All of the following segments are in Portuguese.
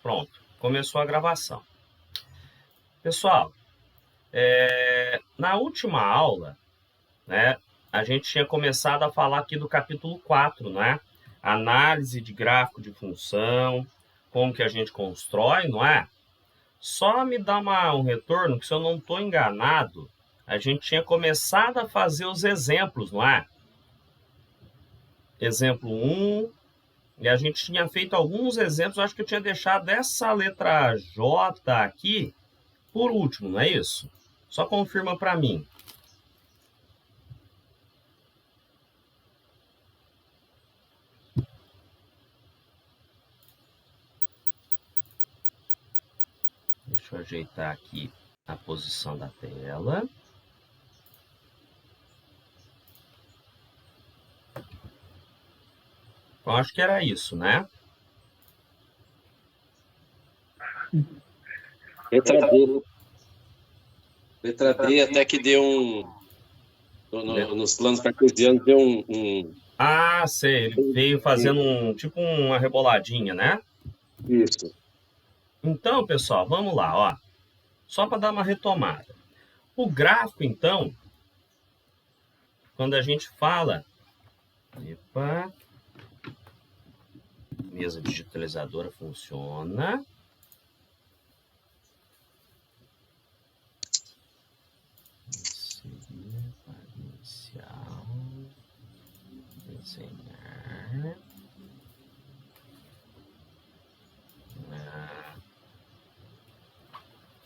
Pronto, começou a gravação. Pessoal, na última aula, né, a gente tinha começado a falar aqui do capítulo 4, né? Análise de gráfico de função, como que a gente constrói, não é? Só me dá um retorno, que se eu não estou enganado, a gente tinha começado a fazer os exemplos, não é? Exemplo 1, e a gente tinha feito alguns exemplos, acho que eu tinha deixado essa letra J aqui por último, não é isso? Só confirma para mim. Deixa eu ajeitar aqui a posição da tela. Então, acho que era isso, né? Letra D. Letra D até que deu nos planos cartesianos deu Ah, sei. Ele veio fazendo tipo uma reboladinha, né? Isso. Então, pessoal, vamos lá, ó. Só para dar uma retomada. O gráfico, então, quando a gente fala... Epa. Mesa digitalizadora funciona. Inserir para inicial. Desenhar.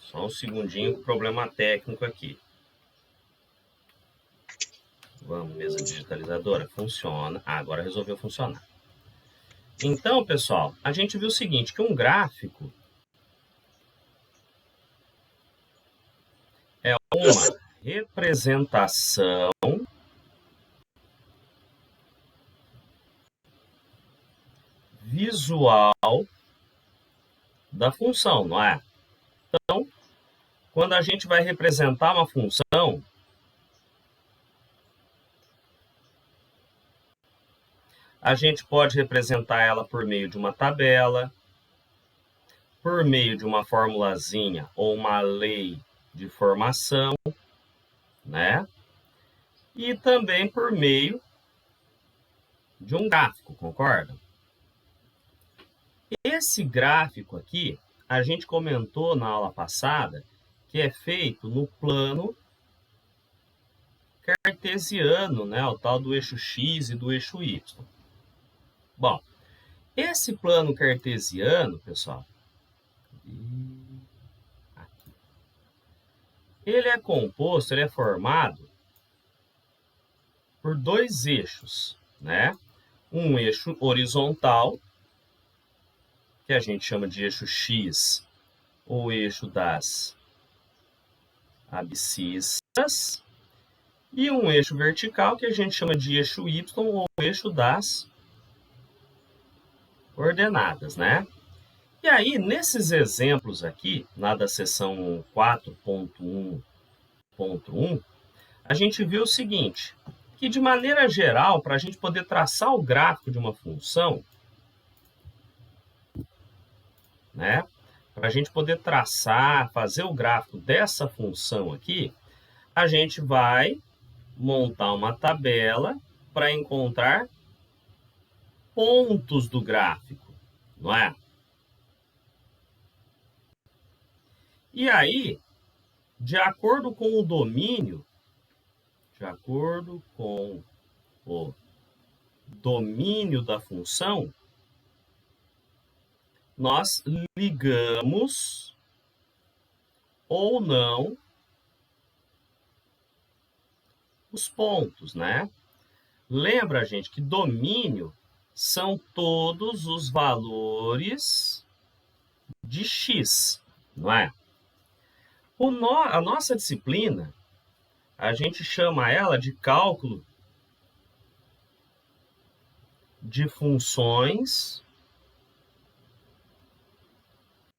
Só um segundinho, problema técnico aqui. Vamos, mesa digitalizadora, funciona. Ah, agora resolveu funcionar. Então, pessoal, a gente viu o seguinte, que um gráfico é uma representação visual da função, não é? Então, quando a gente vai representar uma função, a gente pode representar ela por meio de uma tabela, por meio de uma formulazinha ou uma lei de formação, né? E também por meio de um gráfico, concorda? Esse gráfico aqui, a gente comentou na aula passada, que é feito no plano cartesiano, né? O tal do eixo X e do eixo Y. Bom, esse plano cartesiano, pessoal, aqui, ele é composto, ele é formado por dois eixos, né? Um eixo horizontal, que a gente chama de eixo X, ou eixo das abscissas, e um eixo vertical, que a gente chama de eixo Y, ou eixo das coordenadas, né? E aí, nesses exemplos aqui, lá da seção 4.1.1, a gente viu o seguinte, que de maneira geral, para a gente poder traçar o gráfico de uma função, né? Para a gente poder traçar, fazer o gráfico dessa função aqui, a gente vai montar uma tabela para encontrar pontos do gráfico, não é? E aí, de acordo com o domínio, da função, nós ligamos ou não os pontos, né? Lembra, gente, que domínio são todos os valores de x, não é? A nossa disciplina, a gente chama ela de cálculo de funções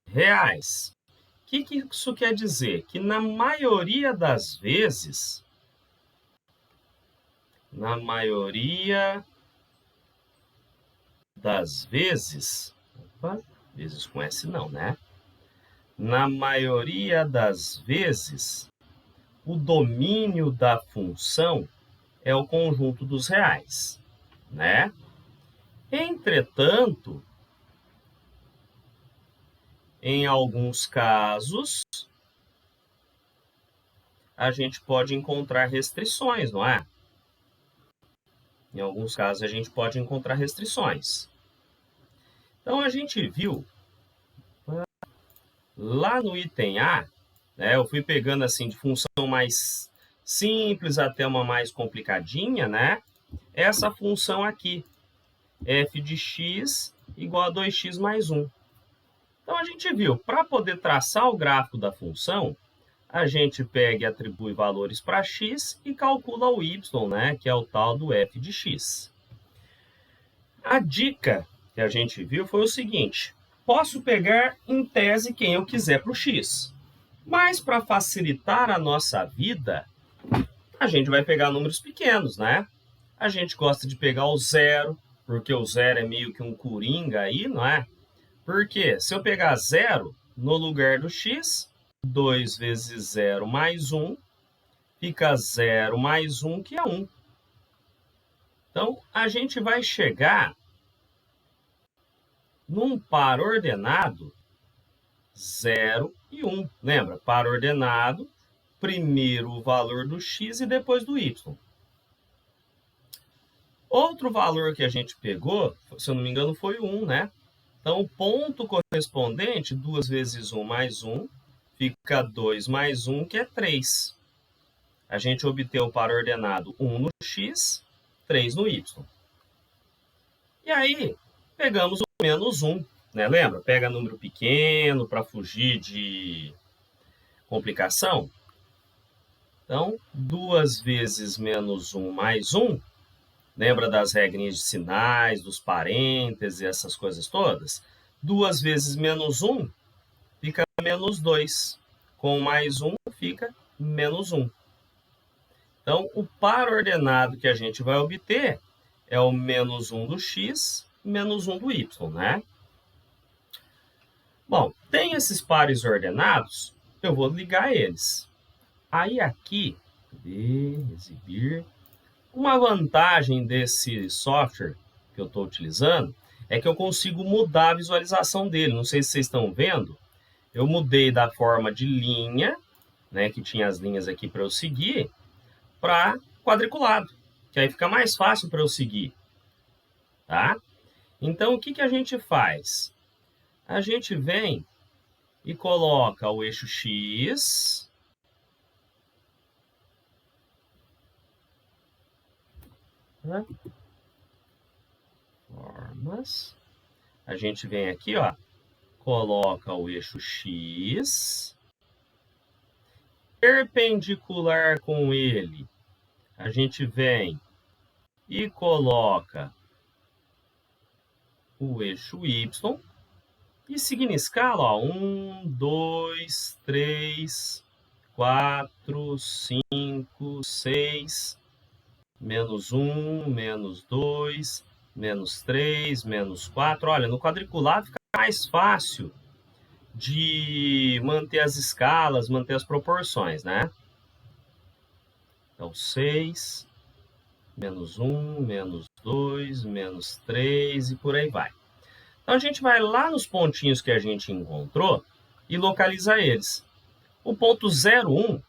reais. O que isso quer dizer? Que na maioria das vezes, vezes com S não, né? Na maioria das vezes, o domínio da função é o conjunto dos reais, né? Entretanto, em alguns casos, a gente pode encontrar restrições, não é? Em alguns casos, a gente pode encontrar restrições. Então, a gente viu lá no item A, né, eu fui pegando assim de função mais simples até uma mais complicadinha, né? Essa função aqui, f de x igual a 2x mais 1. Então, a gente viu, para poder traçar o gráfico da função, a gente pega e atribui valores para x e calcula o y, né, que é o tal do f de x. A dica que a gente viu foi o seguinte: posso pegar em tese quem eu quiser para o x, mas para facilitar a nossa vida, a gente vai pegar números pequenos, né? A gente gosta de pegar o zero, porque o zero é meio que um coringa aí, não é? Porque se eu pegar zero no lugar do x, 2 vezes 0 mais 1, fica 0 mais 1, que é 1. Então, a gente vai chegar num par ordenado 0 e 1. Lembra? Par ordenado, primeiro o valor do x e depois do y. Outro valor que a gente pegou, se eu não me engano, foi 1, né? Então, o ponto correspondente, 2 vezes 1 mais 1, fica 2 mais 1, que é 3. A gente obteve o par ordenado 1 no x, 3 no y. E aí, pegamos o menos 1, né? Lembra? Pega número pequeno para fugir de complicação. Então, 2 vezes menos 1 mais 1, lembra das regrinhas de sinais, dos parênteses, essas coisas todas? 2 vezes menos 1 fica menos 2. Com mais 1 fica menos 1. Então, o par ordenado que a gente vai obter é o menos 1 do x, menos 1 do y, né? Bom, tem esses pares ordenados, eu vou ligar eles. Aí aqui, exibir. Uma vantagem desse software que eu estou utilizando é que eu consigo mudar a visualização dele. Não sei se vocês estão vendo. Eu mudei da forma de linha, né, que tinha as linhas aqui para eu seguir, para quadriculado, que aí fica mais fácil para eu seguir, tá? Então, o que, que a gente faz? A gente vem e coloca o eixo X, né? Formas. A gente vem aqui, ó, coloca o eixo X, perpendicular com ele, a gente vem e coloca o eixo Y, e seguindo escala, ó, 1, 2, 3, 4, 5, 6, menos 1, menos 2, menos 3, menos 4. Olha, no quadriculado fica mais fácil de manter as escalas, manter as proporções, né? Então, 6, menos 1, menos 2, menos 3 e por aí vai. Então, a gente vai lá nos pontinhos que a gente encontrou e localiza eles. O ponto 0, 1,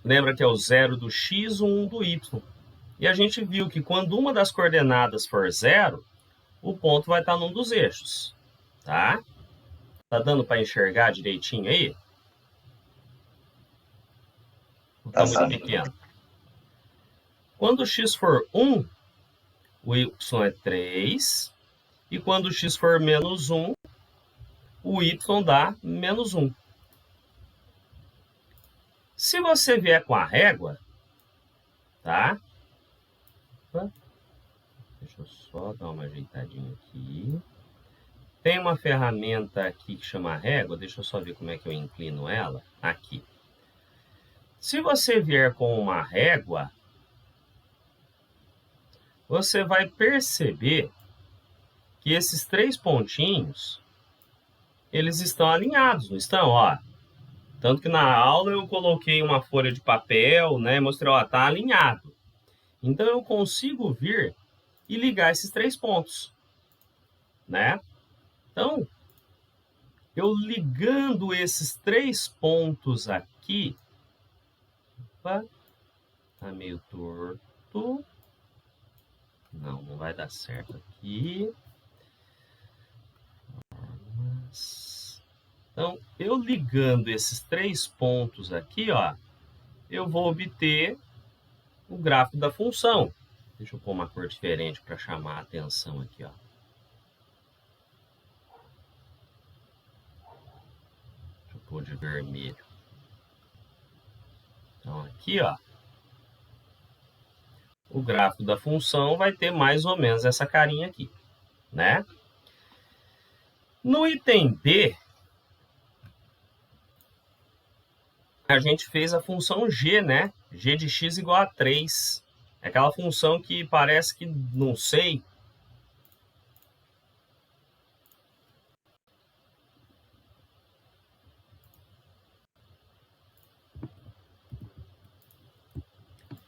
lembra que é o 0 do x, o 1 do y. E a gente viu que quando uma das coordenadas for 0, o ponto vai estar num dos eixos, tá? Tá dando para enxergar direitinho aí? Tá muito pequeno. Quando o x for 1, o y é 3. E quando o x for menos 1, o y dá menos 1. Se você vier com a régua, tá? Deixa eu só dar uma ajeitadinha aqui. Tem uma ferramenta aqui que chama régua. Deixa eu só ver como é que eu inclino ela. Aqui. Se você vier com uma régua, você vai perceber que esses 3 pontinhos eles estão alinhados, não estão? Ó, tanto que na aula eu coloquei uma folha de papel, né? Mostrei, ó, tá alinhado. Então, eu consigo vir e ligar esses 3 pontos, né? Então, eu ligando esses 3 pontos aqui, opa, tá meio torto. Não vai dar certo aqui. Então, eu ligando esses 3 pontos aqui, ó, eu vou obter o gráfico da função. Deixa eu pôr uma cor diferente para chamar a atenção aqui, ó. Deixa eu pôr de vermelho. Então, aqui, ó, o gráfico da função vai ter mais ou menos essa carinha aqui, né? No item B, a gente fez a função g, né? G de x igual a 3. É aquela função que parece que, não sei,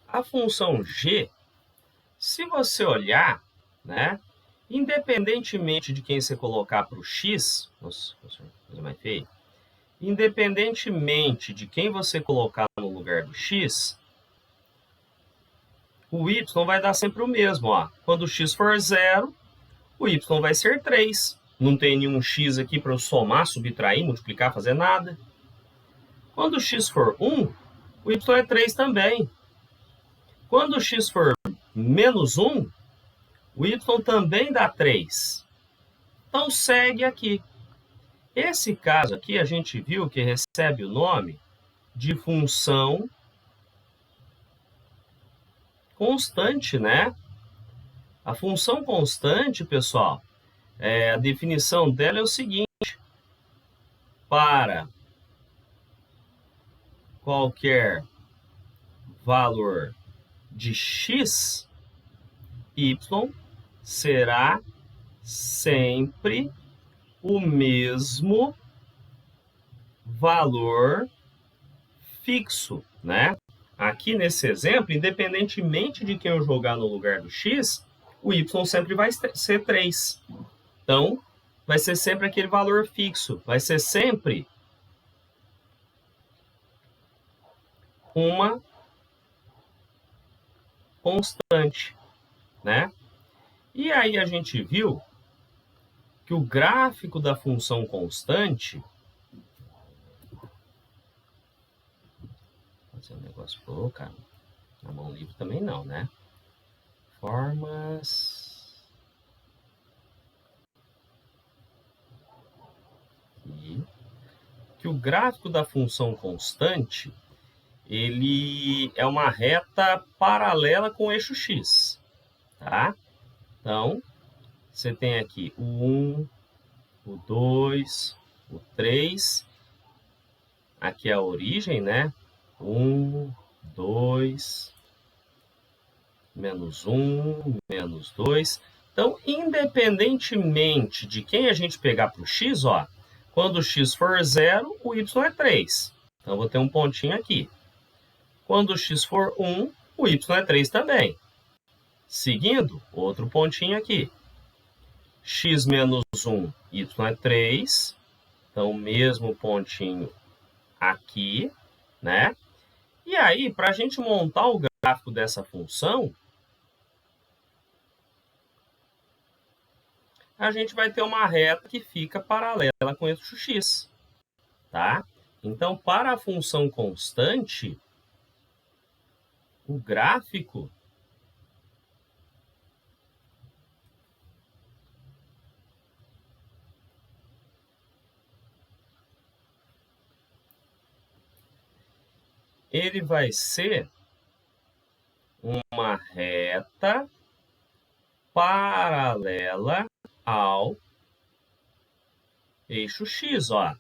a função g, se você olhar, né? Independentemente de quem você colocar para o x, nossa, coisa mais feia. Independentemente de quem você colocar no lugar do x, o y vai dar sempre o mesmo, ó. Quando o x for 0, o y vai ser 3. Não tem nenhum x aqui para eu somar, subtrair, multiplicar, fazer nada. Quando o x for 1, o y é 3 também. Quando o x for menos 1, o y também dá 3. Então, segue aqui. Esse caso aqui, a gente viu que recebe o nome de função constante, né? A função constante, pessoal, a definição dela é o seguinte: para qualquer valor de x, y será sempre o mesmo valor fixo, né? Aqui nesse exemplo, independentemente de quem eu jogar no lugar do x, o y sempre vai ser 3. Então, vai ser sempre aquele valor fixo. Vai ser sempre uma constante, né? E aí a gente viu que o gráfico da função constante... Vou fazer um negócio... Pô, cara, na mão livre também não, né? Formas... Aqui. Que o gráfico da função constante, ele é uma reta paralela com o eixo x, tá? Então, você tem aqui o 1, o 2, o 3. Aqui é a origem, né? 1, 2, menos 1, menos 2. Então, independentemente de quem a gente pegar para o x, ó, quando o x for 0, o y é 3. Então, vou ter um pontinho aqui. Quando o x for 1, o y é 3 também. Seguindo, outro pontinho aqui. X menos 1, y é 3. Então, mesmo pontinho aqui, né? E aí, para a gente montar o gráfico dessa função, a gente vai ter uma reta que fica paralela com o eixo x, tá? Então, para a função constante, o gráfico ele vai ser uma reta paralela ao eixo x, ó.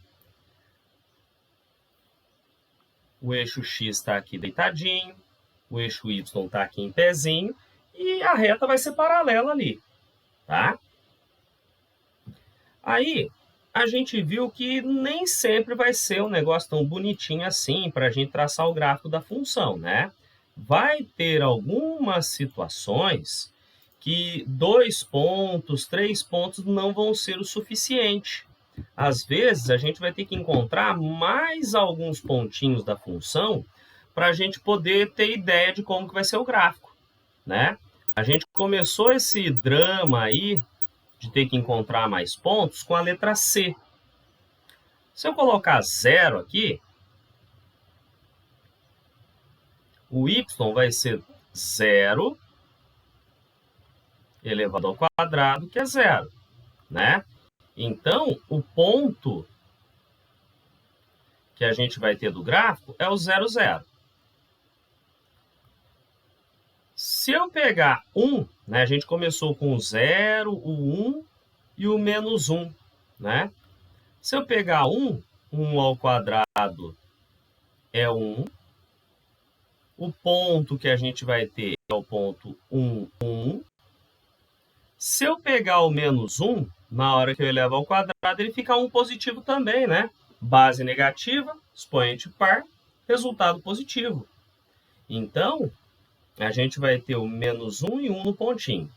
O eixo x está aqui deitadinho, o eixo y está aqui em pezinho, e a reta vai ser paralela ali, tá? Aí, a gente viu que nem sempre vai ser um negócio tão bonitinho assim para a gente traçar o gráfico da função, né? Vai ter algumas situações que 2 pontos, 3 pontos não vão ser o suficiente. Às vezes, a gente vai ter que encontrar mais alguns pontinhos da função para a gente poder ter ideia de como que vai ser o gráfico, né? A gente começou esse drama aí de ter que encontrar mais pontos com a letra C. Se eu colocar 0 aqui, o y vai ser 0 elevado ao quadrado, que é 0, né? Então, o ponto que a gente vai ter do gráfico é o 0, 0. Se eu pegar 1, né, a gente começou com o 0, o 1 e o menos 1, né? Se eu pegar 1, 1 ao quadrado é 1. O ponto que a gente vai ter é o ponto 1, 1. Se eu pegar o menos 1, na hora que eu elevo ao quadrado, ele fica 1 positivo também, né? Base negativa, expoente par, resultado positivo. Então, a gente vai ter o menos 1 e 1 no pontinho.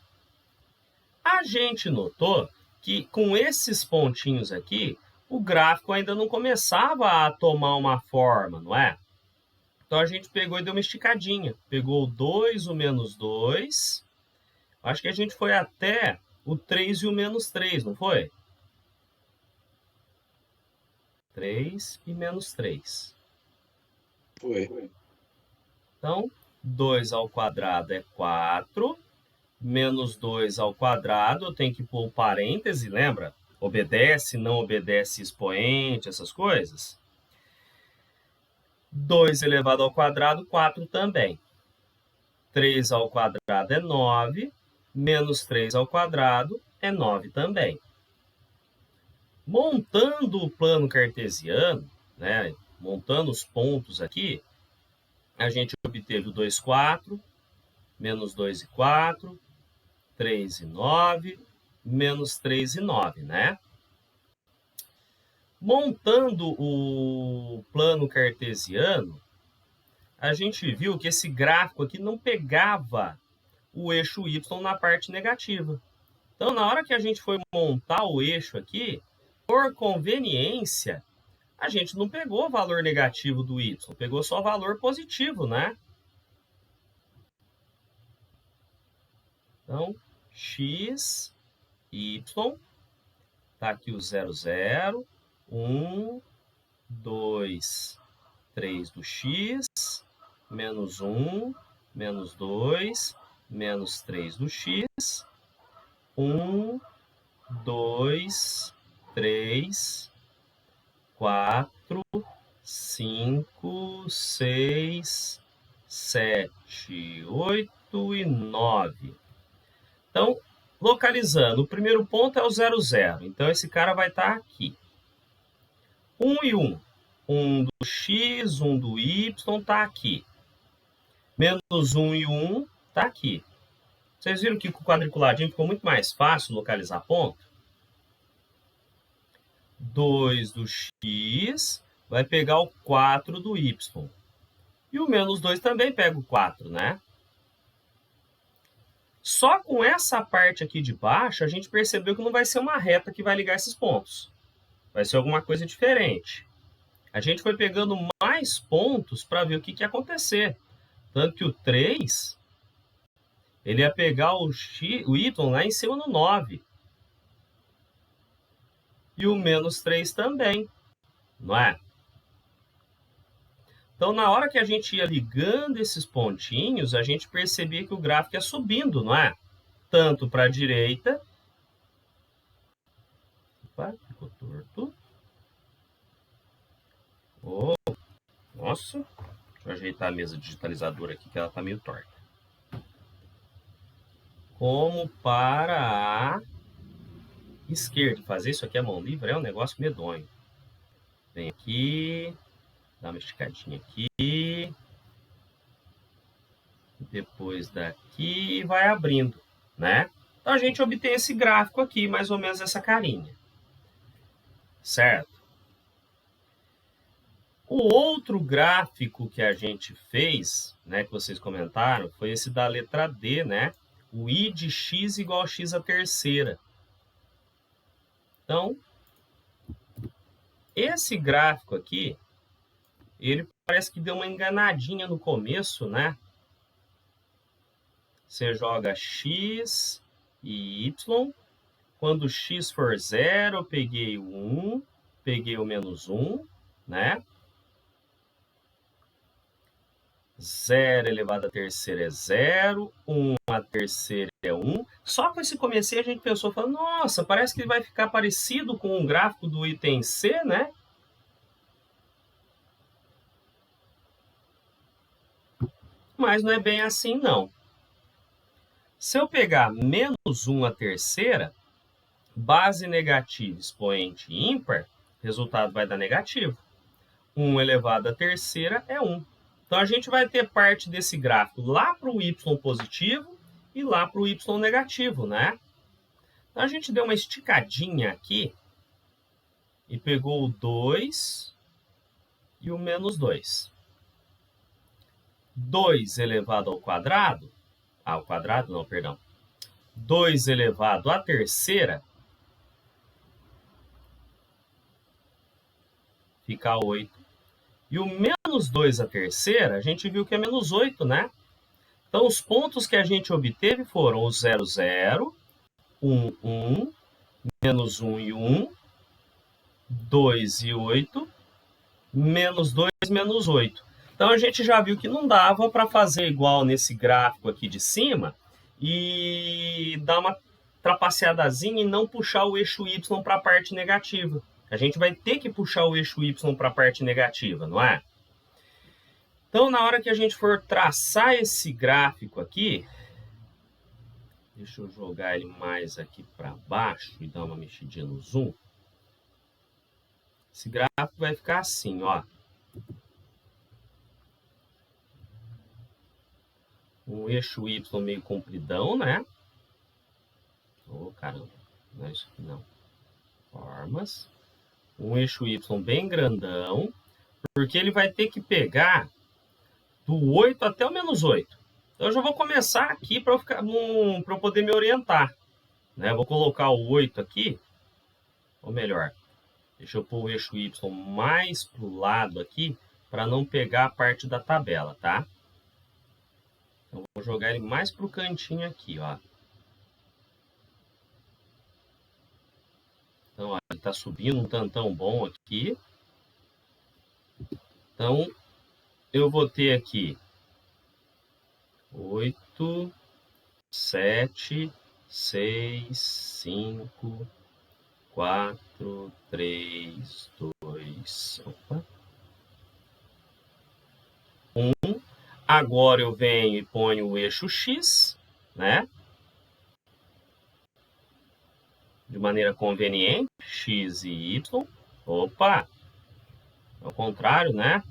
A gente notou que com esses pontinhos aqui, o gráfico ainda não começava a tomar uma forma, não é? Então, a gente pegou e deu uma esticadinha. Pegou o 2, o menos 2. Acho que a gente foi até o 3 e o menos 3, não foi? 3 e menos 3. Foi. Então, 2 ao quadrado é 4. Menos 2 ao quadrado, eu tenho que pôr o parêntese, lembra? Obedece, não obedece expoente, essas coisas. 2 elevado ao quadrado, 4 também. 3 ao quadrado é 9. Menos 3 ao quadrado é 9 também. Montando o plano cartesiano, né, montando os pontos aqui, a gente obteve o 2, 4, menos 2 e 4, 3 e 9, menos 3 e 9, né? Montando o plano cartesiano, a gente viu que esse gráfico aqui não pegava o eixo y na parte negativa. Então, na hora que a gente foi montar o eixo aqui, por conveniência, a gente não pegou o valor negativo do y, pegou só o valor positivo, né? Então, x, y, tá aqui o 0, 0, 1, 2, 3 do x, menos 1, menos 2, menos 3 do x, 1, 2, 3, 4, 5, 6, 7, 8 e 9. Então, localizando, o primeiro ponto é o 0, 0. Então, esse cara vai estar aqui. 1 e 1. 1 do x, 1 do y está aqui. Menos 1 e 1 está aqui. Vocês viram que com o quadriculadinho ficou muito mais fácil localizar ponto? 2 do x vai pegar o 4 do y. E o menos 2 também pega o 4, né? Só com essa parte aqui de baixo, a gente percebeu que não vai ser uma reta que vai ligar esses pontos. Vai ser alguma coisa diferente. A gente foi pegando mais pontos para ver o que ia acontecer. Tanto que o 3, ele ia pegar o y lá em cima no 9. E o menos 3 também, não é? Então, na hora que a gente ia ligando esses pontinhos, a gente percebia que o gráfico ia subindo, não é? Tanto para a direita... Opa, ficou torto. Oh, nossa, deixa eu ajeitar a mesa digitalizadora aqui, que ela está meio torta. Como para a esquerda. Fazer isso aqui à mão livre é um negócio medonho. Vem aqui, dá uma esticadinha aqui. Depois daqui e vai abrindo, né? Então, a gente obtém esse gráfico aqui, mais ou menos essa carinha. certo? O outro gráfico que a gente fez, né, que vocês comentaram, foi esse da letra D, né? O I de x igual a x à terceira. Então, esse gráfico aqui, ele parece que deu uma enganadinha no começo, né? Você joga x e y. Quando x for 0, eu peguei o 1, peguei o menos 1, né? 0 elevado à terceira é 0, 1 à terceira é 1. Só com esse comecinho a gente pensou, falando, nossa, parece que vai ficar parecido com o gráfico do item C, né? Mas não é bem assim, não. Se eu pegar menos 1 à terceira, base negativa, expoente ímpar, resultado vai dar negativo. 1 elevado à terceira é 1. Então, a gente vai ter parte desse gráfico lá para o y positivo e lá para o y negativo, né? Então, a gente deu uma esticadinha aqui e pegou o 2 e o menos 2. 2 elevado ao quadrado, ao quadrado não, perdão. 2 elevado à terceira fica 8. E o menos 2 à terceira, a gente viu que é menos 8, né? Então, os pontos que a gente obteve foram o 0, 0, 1, 1, menos 1 e 1, 2 e 8, menos 2, menos 8. Então, a gente já viu que não dava para fazer igual nesse gráfico aqui de cima e dar uma trapaceadazinha e não puxar o eixo y para a parte negativa. A gente vai ter que puxar o eixo y para a parte negativa, não é? Então, na hora que a gente for traçar esse gráfico aqui, deixa eu jogar ele mais aqui para baixo e dar uma mexidinha no zoom. Esse gráfico vai ficar assim, ó. Um eixo Y meio compridão, né? Oh, caramba. Não é isso aqui, não. Formas. Um eixo Y bem grandão, porque ele vai ter que pegar do 8 até o menos 8. Então, eu já vou começar aqui para eu poder me orientar. Né? Vou colocar o 8 aqui, ou melhor, deixa eu pôr o eixo Y mais para o lado aqui, para não pegar a parte da tabela, tá? Então, vou jogar ele mais para o cantinho aqui, ó. Então, ó, ele está subindo um tantão bom aqui. Então, eu vou ter aqui 8, 7, 6, 5, 4, 3, 2, 1. Agora eu venho e ponho o eixo X, né? De maneira conveniente, X e Y. Opa! Ao contrário, né?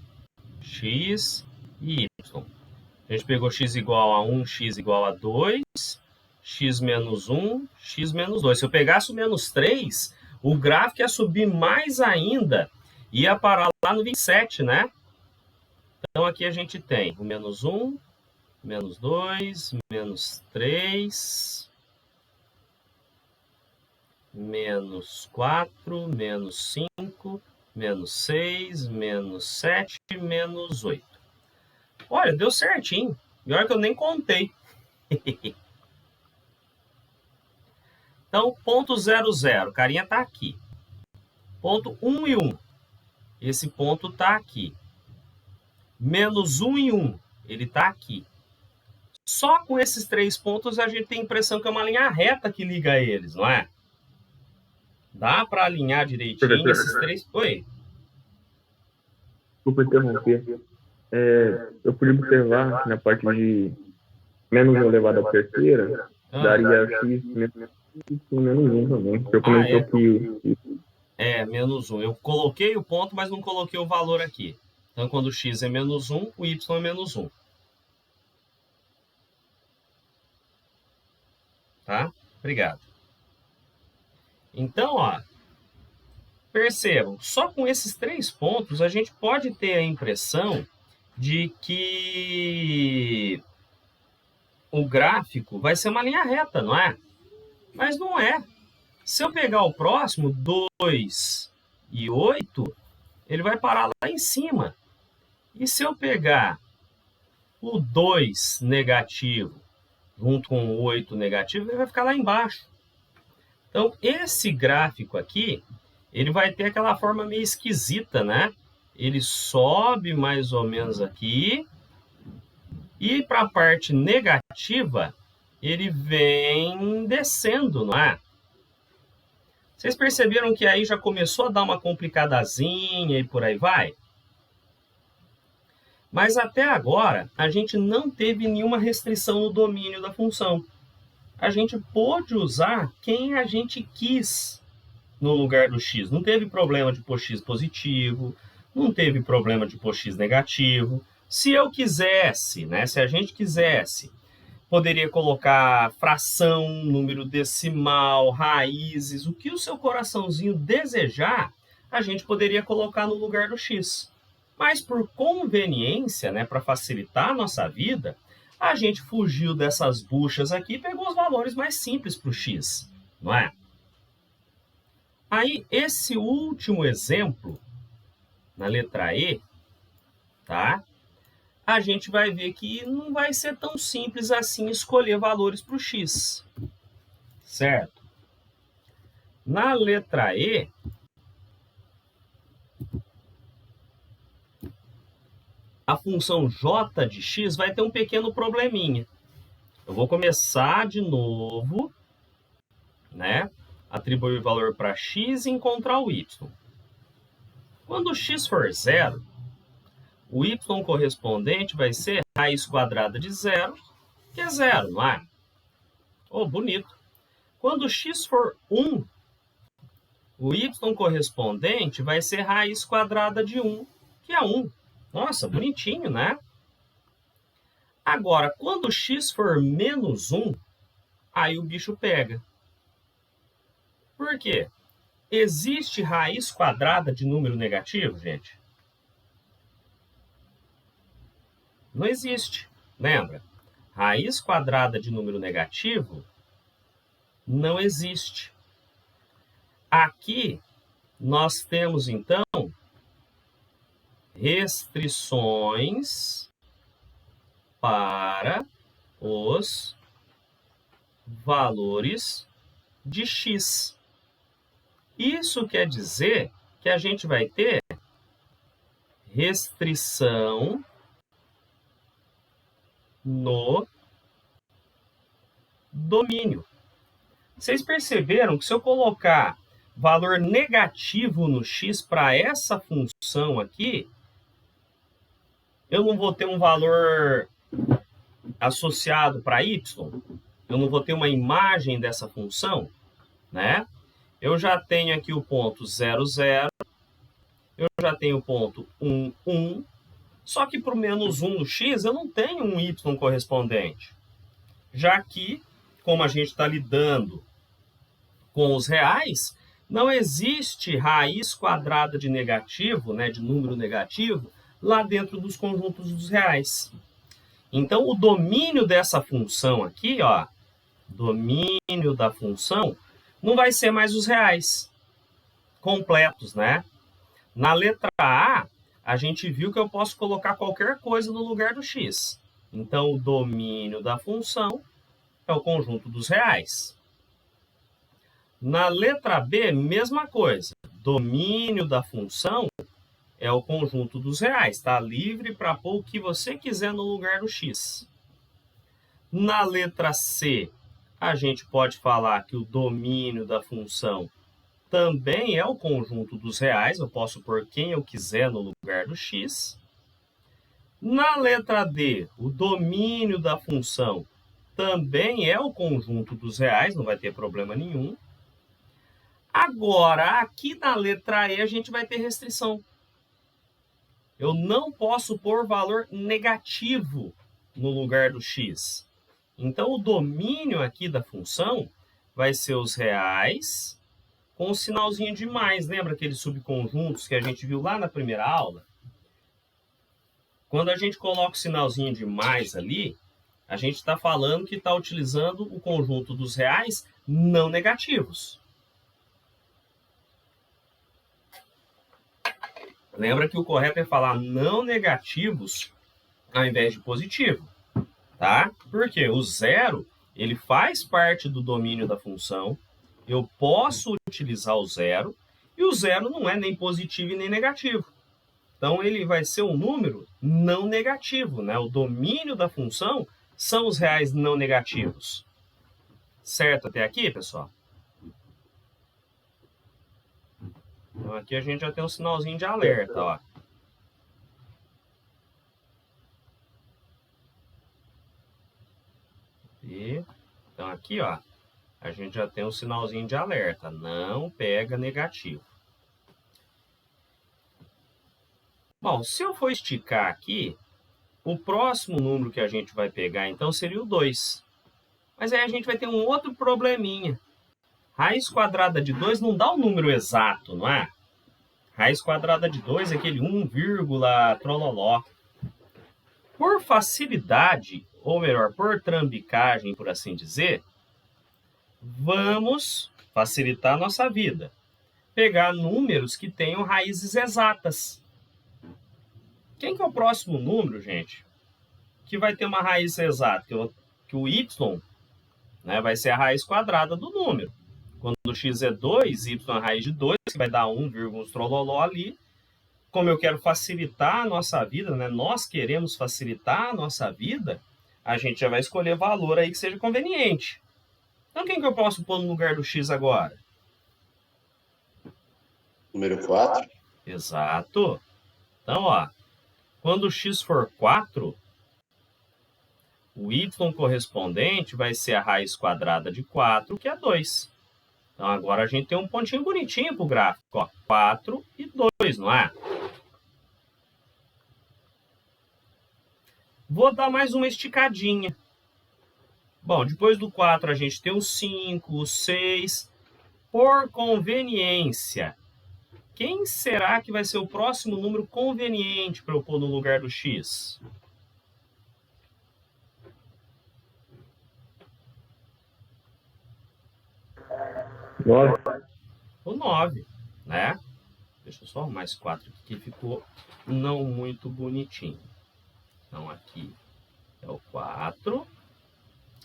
X e Y. A gente pegou x igual a 1, x igual a 2, x menos 1, x menos 2. Se eu pegasse o menos 3, o gráfico ia subir mais ainda, ia parar lá no 27, né? Então, aqui a gente tem o menos 1, menos 2, menos 3, menos 4, menos 5, menos 6, menos 7, menos 8. Olha, deu certinho. E olha que eu nem contei. Então, ponto 0, 0. Carinha está aqui. Ponto 1 e 1. Esse ponto está aqui. Menos 1 e 1. Ele está aqui. Só com esses 3 pontos a gente tem a impressão que é uma linha reta que liga eles, não é? Dá para alinhar direitinho esses 3... Oi? Desculpa interromper. Eu pude observar na parte de menos elevado à terceira, daria x menos 1 também. Você comentou que... menos 1. Eu coloquei o ponto, mas não coloquei o valor aqui. Então, quando o x é menos 1, o y é menos 1. Tá? Obrigado. Então, ó, Percebam, só com esses 3 pontos a gente pode ter a impressão de que o gráfico vai ser uma linha reta, não é? Mas não é. Se eu pegar o próximo, 2 e 8, ele vai parar lá em cima. E se eu pegar o 2 negativo junto com o 8 negativo, ele vai ficar lá embaixo. Então, esse gráfico aqui, ele vai ter aquela forma meio esquisita, né? Ele sobe mais ou menos aqui. E para a parte negativa, ele vem descendo, não é? Vocês perceberam que aí já começou a dar uma complicadazinha e por aí vai? Mas até agora, a gente não teve nenhuma restrição no domínio da função. A gente pôde usar quem a gente quis no lugar do x. Não teve problema de pôr x positivo, não teve problema de pôr x negativo. Se eu quisesse, né, se a gente quisesse, poderia colocar fração, número decimal, raízes, o que o seu coraçãozinho desejar, a gente poderia colocar no lugar do x. Mas por conveniência, né, para facilitar a nossa vida, a gente fugiu dessas buchas aqui e pegou os valores mais simples para o x, não é? Aí, esse último exemplo, na letra E, tá? A gente vai ver que não vai ser tão simples assim escolher valores para o x, certo? Na letra E, a função j de x vai ter um pequeno probleminha. Eu vou começar de novo, né? Atribuir valor para x e encontrar o y. Quando o x for 0, o y correspondente vai ser raiz quadrada de 0, que é 0, não é? Oh, bonito. Quando o x for 1, o y correspondente vai ser raiz quadrada de 1, que é 1. Nossa, bonitinho, né? Agora, quando o x for menos 1, aí o bicho pega. Por quê? Existe raiz quadrada de número negativo, gente? Não existe, lembra? Raiz quadrada de número negativo não existe. Aqui, nós temos, então, restrições para os valores de x. Isso quer dizer que a gente vai ter restrição no domínio. Vocês perceberam que se eu colocar valor negativo no x para essa função aqui, eu não vou ter um valor associado para y, eu não vou ter uma imagem dessa função, né? Eu já tenho aqui o ponto 0, 0, eu já tenho o ponto 1, 1, só que para o menos 1 no x, eu não tenho um y correspondente. Já que, como a gente está lidando com os reais, não existe raiz quadrada de negativo, né, de número negativo, lá dentro dos conjuntos dos reais. Então, o domínio dessa função aqui, ó, domínio da função, não vai ser mais os reais completos, né? Na letra A, a gente viu que eu posso colocar qualquer coisa no lugar do x. Então, o domínio da função é o conjunto dos reais. Na letra B, mesma coisa. Domínio da função é o conjunto dos reais. Está livre para pôr o que você quiser no lugar do x. Na letra C, a gente pode falar que o domínio da função também é o conjunto dos reais. Eu posso pôr quem eu quiser no lugar do x. Na letra D, o domínio da função também é o conjunto dos reais, não vai ter problema nenhum. Agora, aqui na letra E, a gente vai ter restrição. Eu não posso pôr valor negativo no lugar do x. Então, o domínio aqui da função vai ser os reais com um sinalzinho de mais. Lembra aqueles subconjuntos que a gente viu lá na primeira aula? Quando a gente coloca o sinalzinho de mais ali, a gente está falando que está utilizando o conjunto dos reais não negativos. Lembra que o correto é falar não negativos ao invés de positivo, tá? Porque o zero, ele faz parte do domínio da função, eu posso utilizar o zero, e o zero não é nem positivo e nem negativo. Então, ele vai ser um número não negativo, né? O domínio da função são os reais não negativos. Certo até aqui, pessoal? Então, aqui a gente já tem um sinalzinho de alerta, ó. E, então, aqui, ó, a gente já tem um sinalzinho de alerta. Não pega negativo. Bom, se eu for esticar aqui, o próximo número que a gente vai pegar, então, seria o 2. Mas aí a gente vai ter um outro probleminha. Raiz quadrada de 2 não dá um número exato, não é? Raiz quadrada de 2 é aquele 1, trololó. Por facilidade, ou melhor, por trambicagem, por assim dizer, vamos facilitar a nossa vida. Pegar números que tenham raízes exatas. Quem que é o próximo número, gente, que vai ter uma raiz exata? Que o y, né, vai ser a raiz quadrada do número. Quando o x é 2, y é a raiz de 2, que vai dar 1, trololó ali. Como eu quero facilitar a nossa vida, né, nós queremos facilitar a nossa vida, a gente já vai escolher valor aí que seja conveniente. Então, quem que eu posso pôr no lugar do x agora? Número 4. Exato. Então, ó, quando o x for 4, o y correspondente vai ser a raiz quadrada de 4, que é 2. Então, agora a gente tem um pontinho bonitinho para o gráfico. Ó, 4 e 2, não é? Vou dar mais uma esticadinha. Bom, depois do 4 a gente tem o 5, o 6. Por conveniência, quem será que vai ser o próximo número conveniente para eu pôr no lugar do x? O 9, né? Deixa eu só arrumar esse 4 aqui, que ficou não muito bonitinho. Então, aqui é o 4,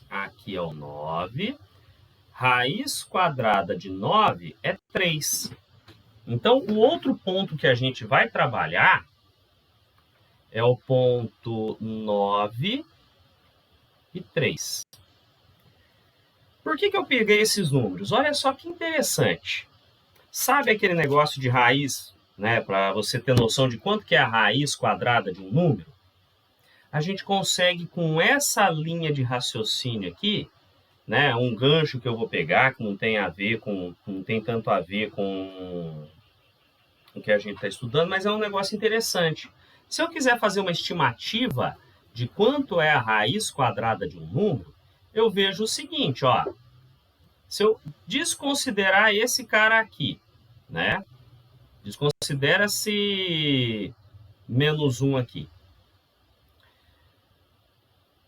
aqui é o 9. Raiz quadrada de 9 é 3. Então, o outro ponto que a gente vai trabalhar é o ponto 9 e 3. Por que eu peguei esses números? Olha só que interessante. Sabe aquele negócio de raiz, né, para você ter noção de quanto que é a raiz quadrada de um número? A gente consegue, com essa linha de raciocínio aqui, né, um gancho que eu vou pegar, que não tem tanto a ver com o que a gente está estudando, mas é um negócio interessante. Se eu quiser fazer uma estimativa de quanto é a raiz quadrada de um número, eu vejo o seguinte, ó. Se eu desconsiderar esse cara aqui, né? Desconsidera-se menos 1 aqui.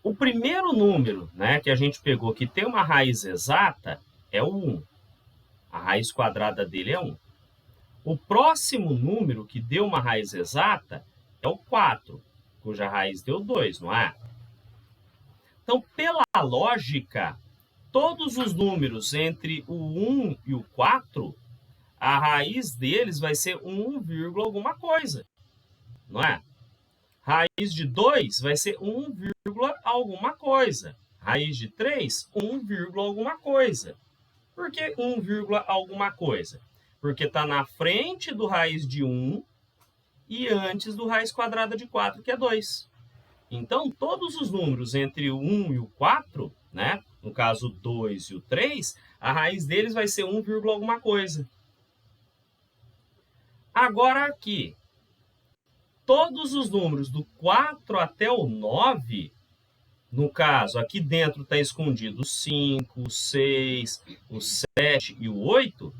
O primeiro número, né, que a gente pegou que tem uma raiz exata é o 1. A raiz quadrada dele é 1. O próximo número que deu uma raiz exata é o 4, cuja raiz deu 2, não é? Então, pela lógica, todos os números entre o 1 e o 4, a raiz deles vai ser 1, alguma coisa, não é? Raiz de 2 vai ser 1, alguma coisa. Raiz de 3, 1, alguma coisa. Por que 1, alguma coisa? Porque está na frente do raiz de 1 e antes do raiz quadrada de 4, que é 2. Então, todos os números entre o 1 e o 4, né? No caso, o 2 e o 3, a raiz deles vai ser 1, alguma coisa. Agora aqui, todos os números do 4 até o 9, no caso, aqui dentro está escondido o 5, o 6, o 7 e o 8,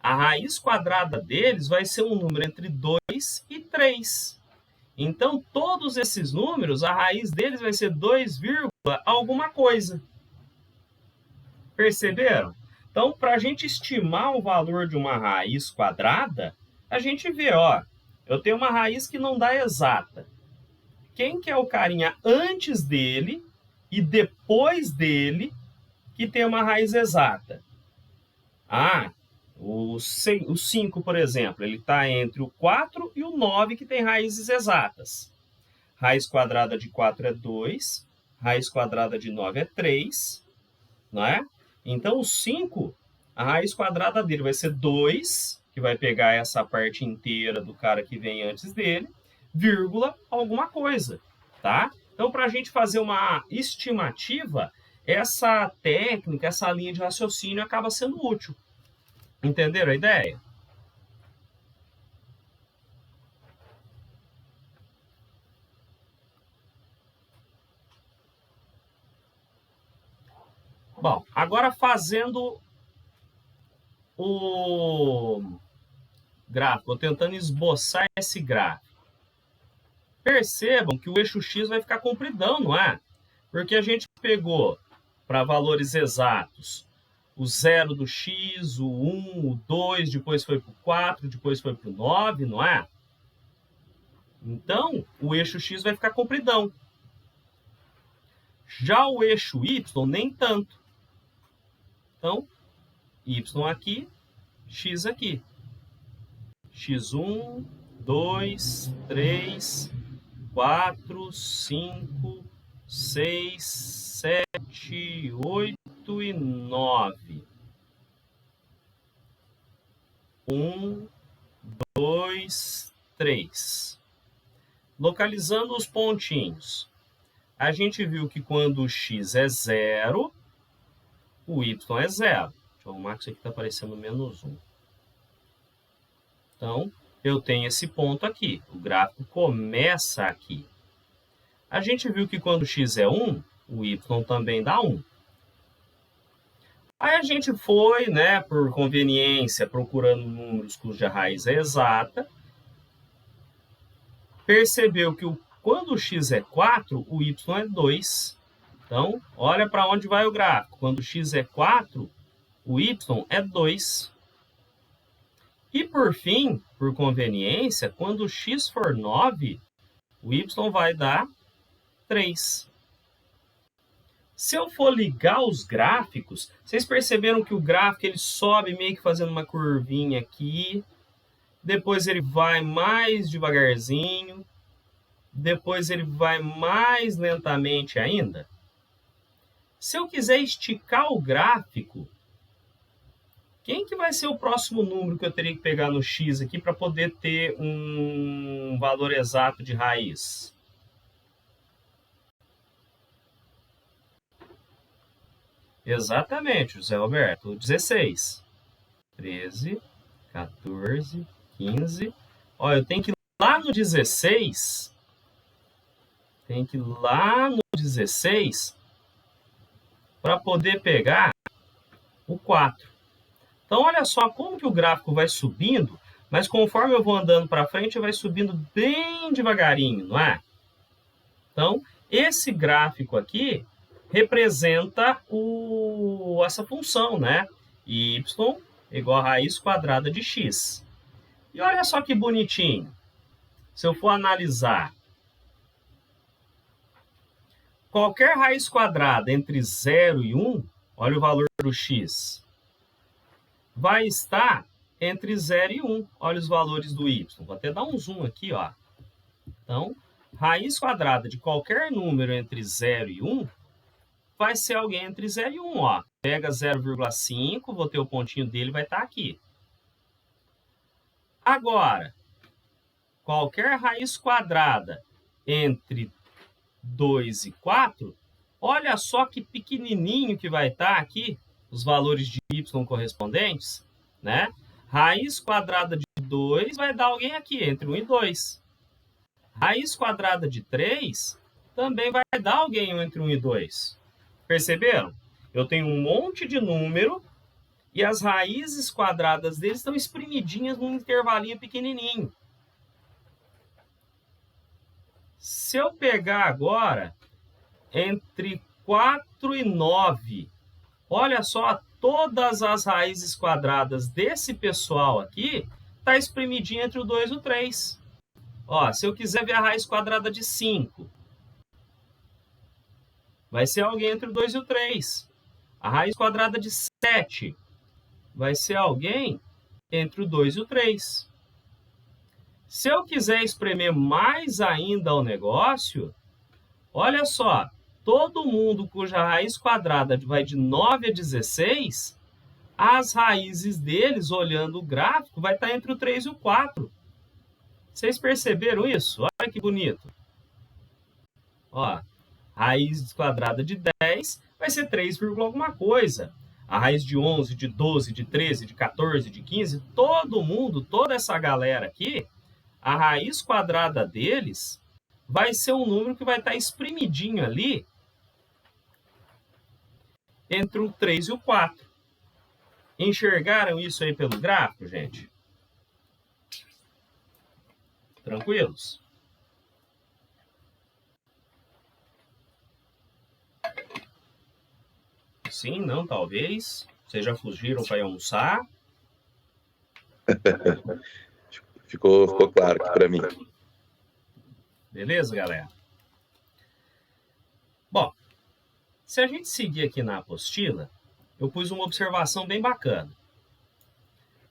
A raiz quadrada deles vai ser um número entre 2 e 3. Então, todos esses números, a raiz deles vai ser 2, alguma coisa. Perceberam? Então, para a gente estimar o valor de uma raiz quadrada, a gente vê, ó, eu tenho uma raiz que não dá exata. Quem que é o carinha antes dele e depois dele que tem uma raiz exata? Ah, o 5, por exemplo, ele está entre o 4 e o 9, que tem raízes exatas. Raiz quadrada de 4 é 2, raiz quadrada de 9 é 3, não é? Então, o 5, a raiz quadrada dele vai ser 2, que vai pegar essa parte inteira do cara que vem antes dele, vírgula, alguma coisa, tá? Então, para a gente fazer uma estimativa, essa técnica, essa linha de raciocínio acaba sendo útil. Entenderam a ideia? Bom, agora fazendo o gráfico, tentando esboçar esse gráfico. Percebam que o eixo X vai ficar compridão, não é? Porque a gente pegou, para valores exatos, o 0 do X, o 1, o 2, depois foi para o 4, depois foi para o 9, não é? Então, o eixo X vai ficar compridão. Já o eixo Y, nem tanto. Então, Y aqui, X aqui. X1, 2, 3, 4, 5, 6, 7, 8 e 9. 1, 2, 3. Localizando os pontinhos. A gente viu que quando o X é 0, o Y é 0. Deixa eu arrumar que isso aqui está aparecendo menos 1. Então, eu tenho esse ponto aqui. O gráfico começa aqui. A gente viu que quando x é 1, o y também dá 1. Aí a gente foi, né, por conveniência, procurando números cuja raiz é exata. Percebeu que quando o x é 4, o y é 2. Então, olha para onde vai o gráfico. Quando o x é 4, o y é 2. E, por fim, por conveniência, quando o x for 9, o y vai dar 3. Se eu for ligar os gráficos, vocês perceberam que o gráfico ele sobe meio que fazendo uma curvinha aqui, depois ele vai mais devagarzinho, depois ele vai mais lentamente ainda? Se eu quiser esticar o gráfico, quem que vai ser o próximo número que eu teria que pegar no x aqui para poder ter um valor exato de raiz? Exatamente, José Roberto. 16, 13, 14, 15. Olha, eu tenho que ir lá no 16. Tem que ir lá no 16 para poder pegar o 4. Então, olha só como que o gráfico vai subindo, mas conforme eu vou andando para frente, vai subindo bem devagarinho, não é? Então, esse gráfico aqui representa essa função, né? Y igual a raiz quadrada de x. E olha só que bonitinho. Se eu for analisar, qualquer raiz quadrada entre 0 e 1, olha o valor do x, vai estar entre 0 e 1. Olha os valores do y. Vou até dar um zoom aqui, ó. Então, raiz quadrada de qualquer número entre 0 e 1 vai ser alguém entre 0 e 1, ó. Pega 0,5, vou ter o pontinho dele, vai estar aqui. Agora, qualquer raiz quadrada entre 2 e 4, olha só que pequenininho que vai estar aqui, os valores de y correspondentes, né? Raiz quadrada de 2 vai dar alguém aqui, entre 1 e 2. Raiz quadrada de 3 também vai dar alguém entre 1 e 2. Perceberam? Eu tenho um monte de número E as raízes quadradas deles estão espremidinhas num intervalinho pequenininho. Se eu pegar agora entre 4 e 9, olha só, todas as raízes quadradas desse pessoal aqui está espremidinha entre o 2 e o 3. Ó, se eu quiser ver a raiz quadrada de 5, vai ser alguém entre o 2 e o 3. A raiz quadrada de 7 vai ser alguém entre o 2 e o 3. Se eu quiser espremer mais ainda o negócio, olha só, todo mundo cuja raiz quadrada vai de 9 a 16, as raízes deles, olhando o gráfico, vai estar entre o 3 e o 4. Vocês perceberam isso? Olha que bonito. Ó, raiz quadrada de 10 vai ser 3, alguma coisa. A raiz de 11, de 12, de 13, de 14, de 15, todo mundo, toda essa galera aqui, a raiz quadrada deles vai ser um número que vai estar espremidinho ali entre o 3 e o 4. Enxergaram isso aí pelo gráfico, gente? Tranquilos? Sim, não, talvez. Vocês já fugiram para ir almoçar? Ficou claro aqui para mim. Beleza, galera? Bom, se a gente seguir aqui na apostila, eu pus uma observação bem bacana.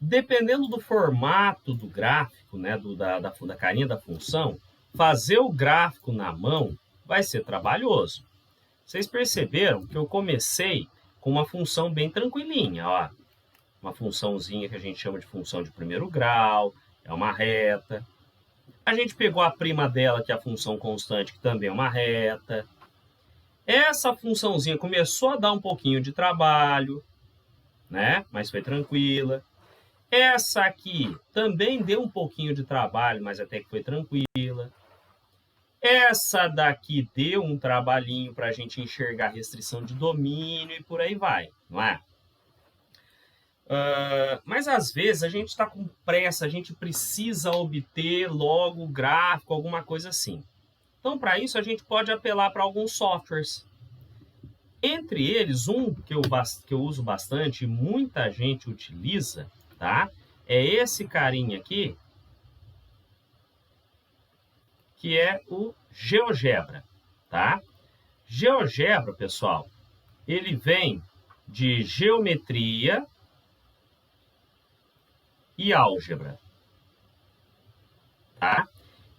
Dependendo do formato do gráfico, né, da carinha da função, fazer o gráfico na mão vai ser trabalhoso. Vocês perceberam que eu comecei com uma função bem tranquilinha, ó. Uma funçãozinha que a gente chama de função de primeiro grau, é uma reta. A gente pegou a prima dela, que é a função constante, que também é uma reta. Essa funçãozinha começou a dar um pouquinho de trabalho, né? Mas foi tranquila. Essa aqui também deu um pouquinho de trabalho, mas até que foi tranquila. Essa daqui deu um trabalhinho para a gente enxergar a restrição de domínio e por aí vai, não é? Mas às vezes a gente está com pressa, a gente precisa obter logo o gráfico, alguma coisa assim. Então, para isso, a gente pode apelar para alguns softwares. Entre eles, um que eu uso bastante e muita gente utiliza, tá? É esse carinha aqui, que é o GeoGebra, tá? GeoGebra, pessoal, ele vem de geometria e álgebra, tá?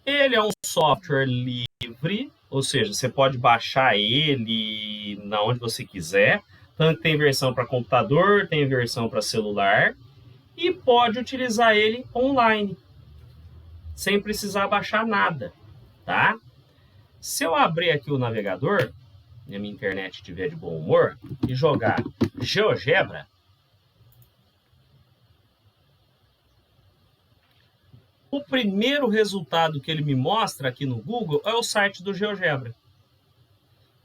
Ele é um software livre, ou seja, você pode baixar ele na onde você quiser. Tanto tem versão para computador, tem versão para celular, e pode utilizar ele online, sem precisar baixar nada, tá? Se eu abrir aqui o navegador, e a minha internet estiver de bom humor, e jogar GeoGebra, o primeiro resultado que ele me mostra aqui no Google é o site do GeoGebra.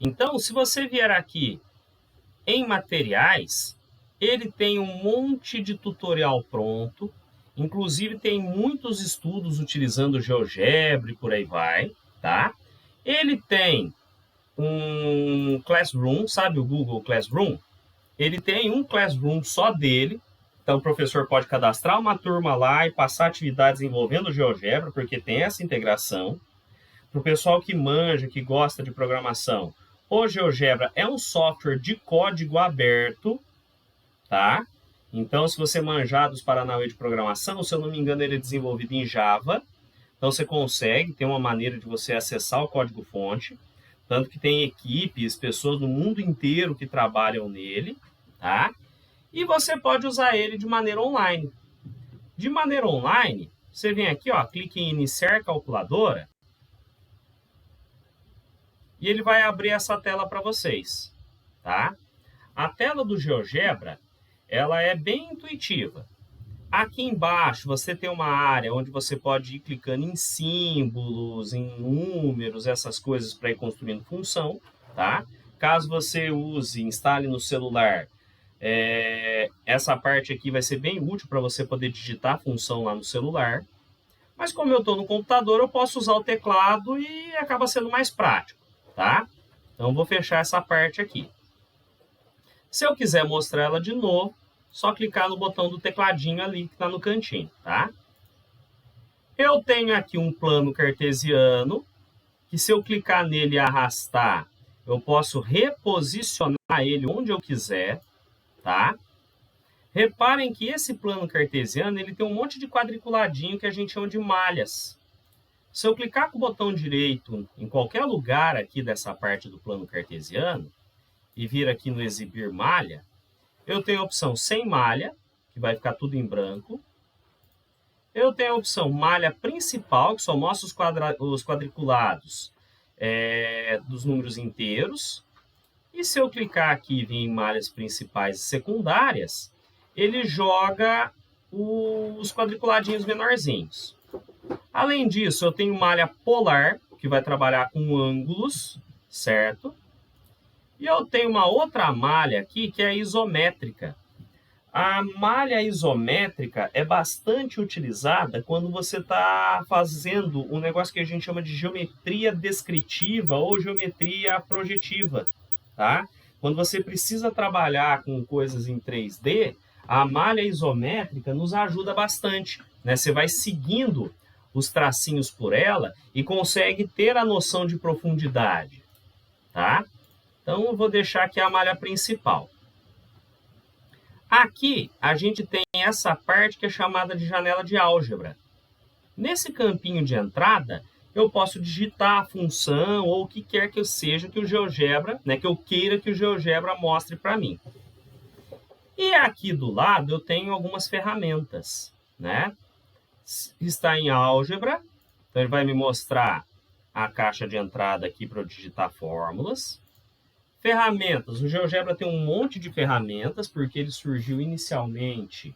Então, se você vier aqui em materiais, ele tem um monte de tutorial pronto, inclusive tem muitos estudos utilizando o GeoGebra e por aí vai, tá? Ele tem um Classroom, sabe o Google Classroom? Ele tem um Classroom só dele. Então, o professor pode cadastrar uma turma lá e passar atividades envolvendo o GeoGebra, porque tem essa integração. Para o pessoal que manja, que gosta de programação, o GeoGebra é um software de código aberto, tá? Então, se você manjar dos paranauê de programação, se eu não me engano, ele é desenvolvido em Java. Então, você consegue ter uma maneira de você acessar o código-fonte. Tanto que tem equipes, pessoas do mundo inteiro que trabalham nele, tá? E você pode usar ele de maneira online. De maneira online, você vem aqui, ó, clique em iniciar calculadora e ele vai abrir essa tela para vocês, tá? A tela do GeoGebra, ela é bem intuitiva. Aqui embaixo você tem uma área onde você pode ir clicando em símbolos, em números, essas coisas para ir construindo função, tá? Caso você use, instale no celular, Essa parte aqui vai ser bem útil para você poder digitar a função lá no celular. Mas como eu estou no computador, eu posso usar o teclado e acaba sendo mais prático, tá? Então, vou fechar essa parte aqui. Se eu quiser mostrar ela de novo, só clicar no botão do tecladinho ali que está no cantinho, tá? Eu tenho aqui um plano cartesiano, que se eu clicar nele e arrastar, eu posso reposicionar ele onde eu quiser, tá? Reparem que esse plano cartesiano ele tem um monte de quadriculadinho que a gente chama de malhas. Se eu clicar com o botão direito em qualquer lugar aqui dessa parte do plano cartesiano e vir aqui no exibir malha, eu tenho a opção sem malha, que vai ficar tudo em branco. Eu tenho a opção malha principal, que só mostra os quadriculados dos números inteiros. E se eu clicar aqui e vir em malhas principais e secundárias, ele joga os quadriculadinhos menorzinhos. Além disso, eu tenho malha polar, que vai trabalhar com ângulos, certo? E eu tenho uma outra malha aqui, que é a isométrica. A malha isométrica é bastante utilizada quando você está fazendo um negócio que a gente chama de geometria descritiva ou geometria projetiva, tá? Quando você precisa trabalhar com coisas em 3D, a malha isométrica nos ajuda bastante, né? Você vai seguindo os tracinhos por ela e consegue ter a noção de profundidade, tá? Então, eu vou deixar aqui a malha principal. Aqui, a gente tem essa parte que é chamada de janela de álgebra. Nesse campinho de entrada, eu posso digitar a função ou o que quer que eu seja que o GeoGebra, né, que eu queira que o GeoGebra mostre para mim. E aqui do lado eu tenho algumas ferramentas, né? Está em álgebra, então ele vai me mostrar a caixa de entrada aqui para eu digitar fórmulas. Ferramentas, o GeoGebra tem um monte de ferramentas, porque ele surgiu inicialmente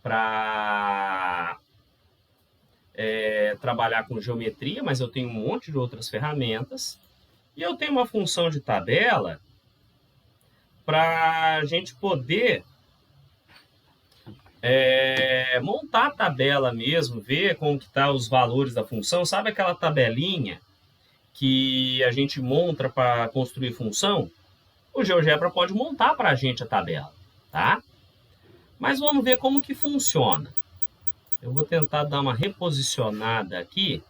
para trabalhar com geometria, mas eu tenho um monte de outras ferramentas. E eu tenho uma função de tabela para a gente poder montar a tabela mesmo, ver como que tá os valores da função. Sabe aquela tabelinha que a gente monta para construir função? O GeoGebra pode montar para a gente a tabela, tá? Mas vamos ver como que funciona. Eu vou tentar dar uma reposicionada aqui.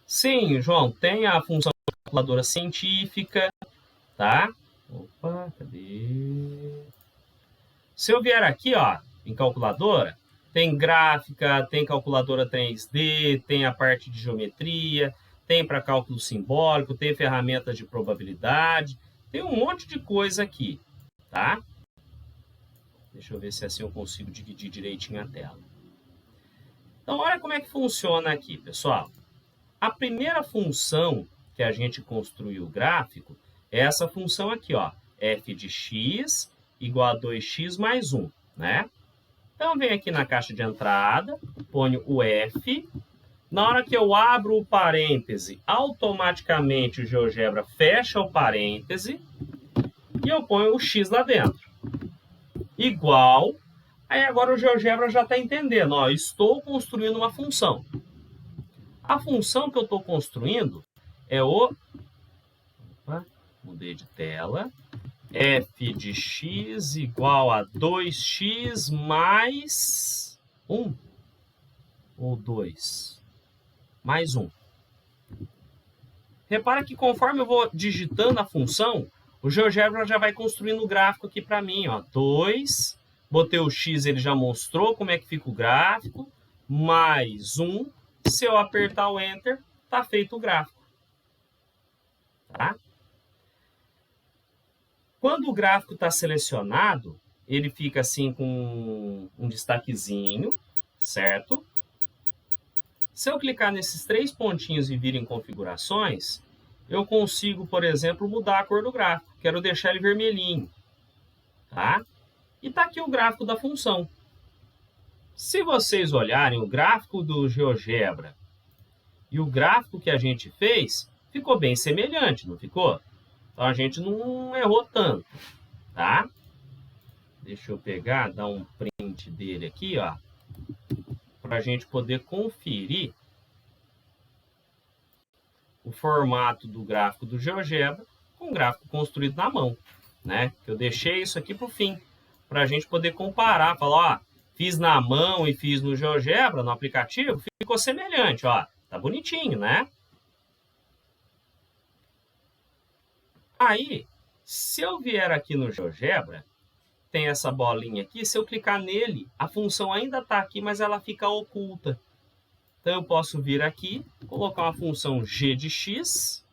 Sim, João, tem a função de calculadora científica, tá? Opa, cadê? Se eu vier aqui, ó, em calculadora, tem gráfica, tem calculadora 3D, tem a parte de geometria, tem para cálculo simbólico, tem ferramentas de probabilidade, tem um monte de coisa aqui, tá? Deixa eu ver se assim eu consigo dividir direitinho a tela. Então, olha como é que funciona aqui, pessoal. A primeira função que a gente construiu o gráfico é essa função aqui, ó, f de x igual a 2x mais 1, né? Então, venho aqui na caixa de entrada, ponho o f. Na hora que eu abro o parêntese, automaticamente o GeoGebra fecha o parêntese e eu ponho o x lá dentro. Igual. Aí agora o GeoGebra já está entendendo, ó, estou construindo uma função. A função que eu estou construindo é o... Opa, mudei de tela. F de x igual a 2x mais 1 ou 2 mais 1. Repara que conforme eu vou digitando a função, o GeoGebra já vai construindo o gráfico aqui para mim, ó, 2, botei o x, ele já mostrou como é que fica o gráfico, mais 1, se eu apertar o Enter, está feito o gráfico. Tá? Quando o gráfico está selecionado, ele fica assim com um destaquezinho, certo? Se eu clicar nesses 3 pontinhos e vir em configurações, eu consigo, por exemplo, mudar a cor do gráfico. Quero deixar ele vermelhinho. Tá? E está aqui o gráfico da função. Se vocês olharem o gráfico do GeoGebra e o gráfico que a gente fez, ficou bem semelhante, não ficou? Então, a gente não errou tanto, tá? Deixa eu pegar, dar um print dele aqui, ó, para a gente poder conferir o formato do gráfico do GeoGebra com o gráfico construído na mão, né? Eu deixei isso aqui para o fim, para a gente poder comparar, falar, ó, fiz na mão e fiz no GeoGebra, no aplicativo, ficou semelhante, ó, tá bonitinho, né? Aí, se eu vier aqui no GeoGebra, tem essa bolinha aqui, se eu clicar nele, a função ainda está aqui, mas ela fica oculta. Então, eu posso vir aqui, colocar uma função g de x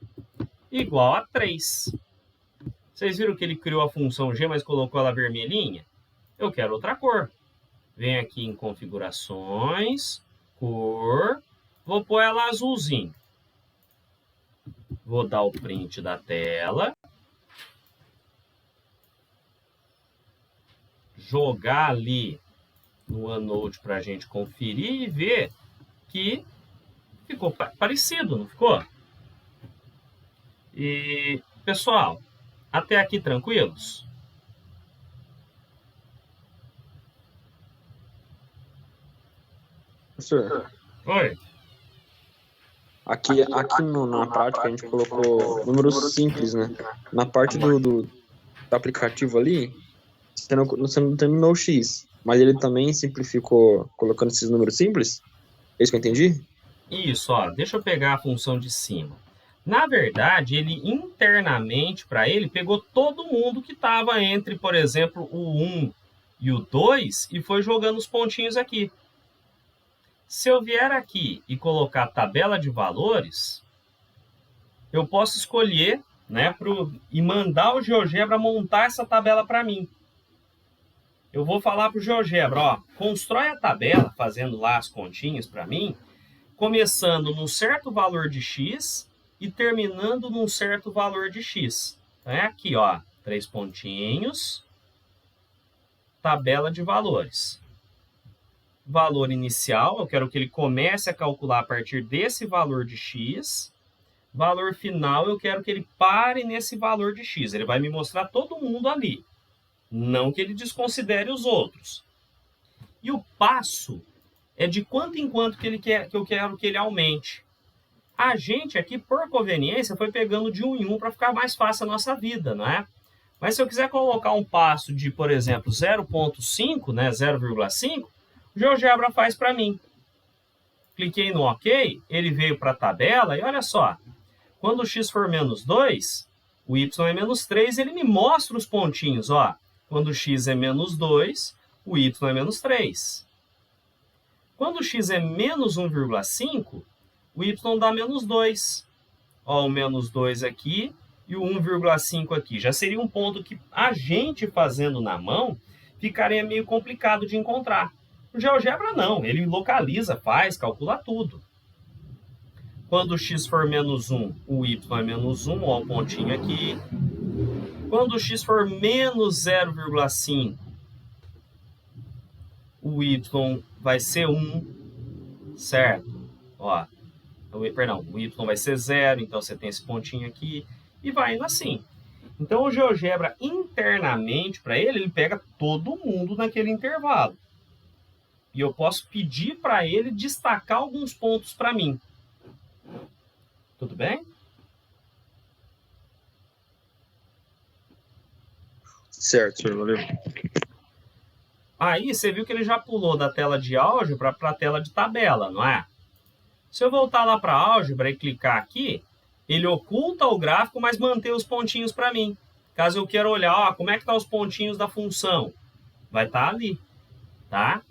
igual a 3. Vocês viram que ele criou a função g, mas colocou ela vermelhinha? Eu quero outra cor. Venho aqui em configurações, cor, vou pôr ela azulzinho. Vou dar o print da tela. Jogar ali no OneNote para a gente conferir e ver que ficou parecido, não ficou? E, pessoal, até aqui tranquilos? Professor, Oi. aqui na prática a gente colocou números simples, né? Na parte do aplicativo ali, você não terminou o X, mas ele também simplificou colocando esses números simples? É isso que eu entendi? Isso, ó, deixa eu pegar a função de cima. Na verdade, ele internamente, para ele, pegou todo mundo que estava entre, por exemplo, o 1 e o 2 e foi jogando os pontinhos aqui. Se eu vier aqui e colocar tabela de valores, eu posso escolher, né, e mandar o GeoGebra montar essa tabela para mim. Eu vou falar para o GeoGebra, ó, constrói a tabela, fazendo lá as continhas para mim, começando num certo valor de x e terminando num certo valor de x. Então, é aqui, ó, 3 pontinhos, tabela de valores. Valor inicial, eu quero que ele comece a calcular a partir desse valor de x. Valor final, eu quero que ele pare nesse valor de x. Ele vai me mostrar todo mundo ali. Não que ele desconsidere os outros. E o passo é de quanto em quanto que eu quero que ele aumente. A gente aqui, por conveniência, foi pegando de 1 em 1 para ficar mais fácil a nossa vida, não é? Mas se eu quiser colocar um passo de, por exemplo, 0,5, né, 0,5, o GeoGebra faz para mim. Cliquei no OK, ele veio para a tabela e olha só, quando o x for menos 2, o y é menos 3, ele me mostra os pontinhos, ó. Quando o x é menos 2, o y é menos 3. Quando o x é menos 1,5, o y dá menos 2. Ó, o menos 2 aqui e o 1,5 aqui. Já seria um ponto que a gente fazendo na mão ficaria meio complicado de encontrar. O GeoGebra não, ele localiza, faz, calcula tudo. Quando o x for menos 1, o y é menos 1, ó, o pontinho aqui. Quando o x for menos 0,5, o y vai ser 1, certo? Ó, perdão, o y vai ser 0, então você tem esse pontinho aqui, e vai indo assim. Então, o GeoGebra, internamente, para ele pega todo mundo naquele intervalo. E eu posso pedir para ele destacar alguns pontos para mim. Tudo bem? Certo, senhor, valeu. Aí, você viu que ele já pulou da tela de álgebra para a tela de tabela, não é? Se eu voltar lá para a álgebra e clicar aqui, ele oculta o gráfico, mas mantém os pontinhos para mim. Caso eu queira olhar, ó, como é que estão os pontinhos da função? Vai estar ali, tá?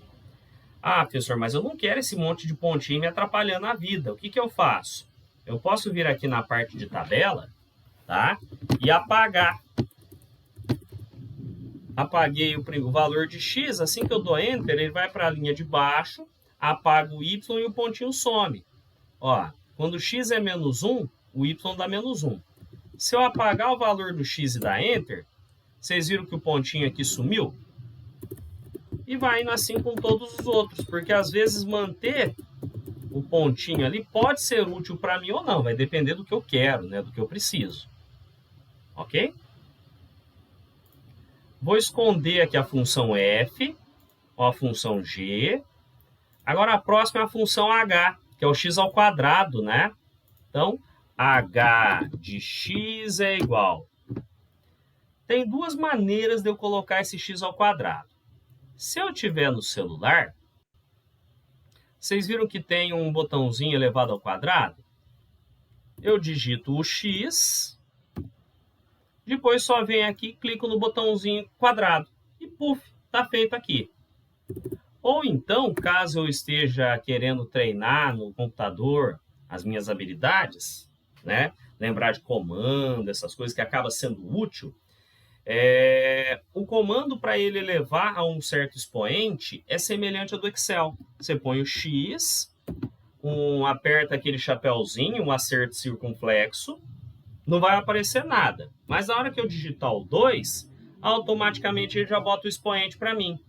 Ah, professor, mas eu não quero esse monte de pontinho me atrapalhando a vida. O que eu faço? Eu posso vir aqui na parte de tabela, tá? E apagar. Apaguei o valor de x, assim que eu dou Enter, ele vai para a linha de baixo, apaga o y e o pontinho some. Ó, quando x é menos 1, o y dá menos 1. Se eu apagar o valor do x e dar Enter, vocês viram que o pontinho aqui sumiu? E vai indo assim com todos os outros, porque às vezes manter o pontinho ali pode ser útil para mim ou não, vai depender do que eu quero, né, do que eu preciso. Ok? Vou esconder aqui a função f, ó, a função g. Agora a próxima é a função h, que é o x ao quadrado, né? Então, h de x é igual. Tem duas maneiras de eu colocar esse x ao quadrado. Se eu tiver no celular, vocês viram que tem um botãozinho elevado ao quadrado? Eu digito o x, depois só venho aqui, clico no botãozinho quadrado e puf, está feito aqui. Ou então, caso eu esteja querendo treinar no computador as minhas habilidades, né? Lembrar de comando, essas coisas que acaba sendo útil, o comando para ele elevar a um certo expoente é semelhante ao do Excel. Você põe o X, aperta aquele chapéuzinho, um acerto circunflexo, não vai aparecer nada. Mas na hora que eu digitar o 2, automaticamente ele já bota o expoente para mim.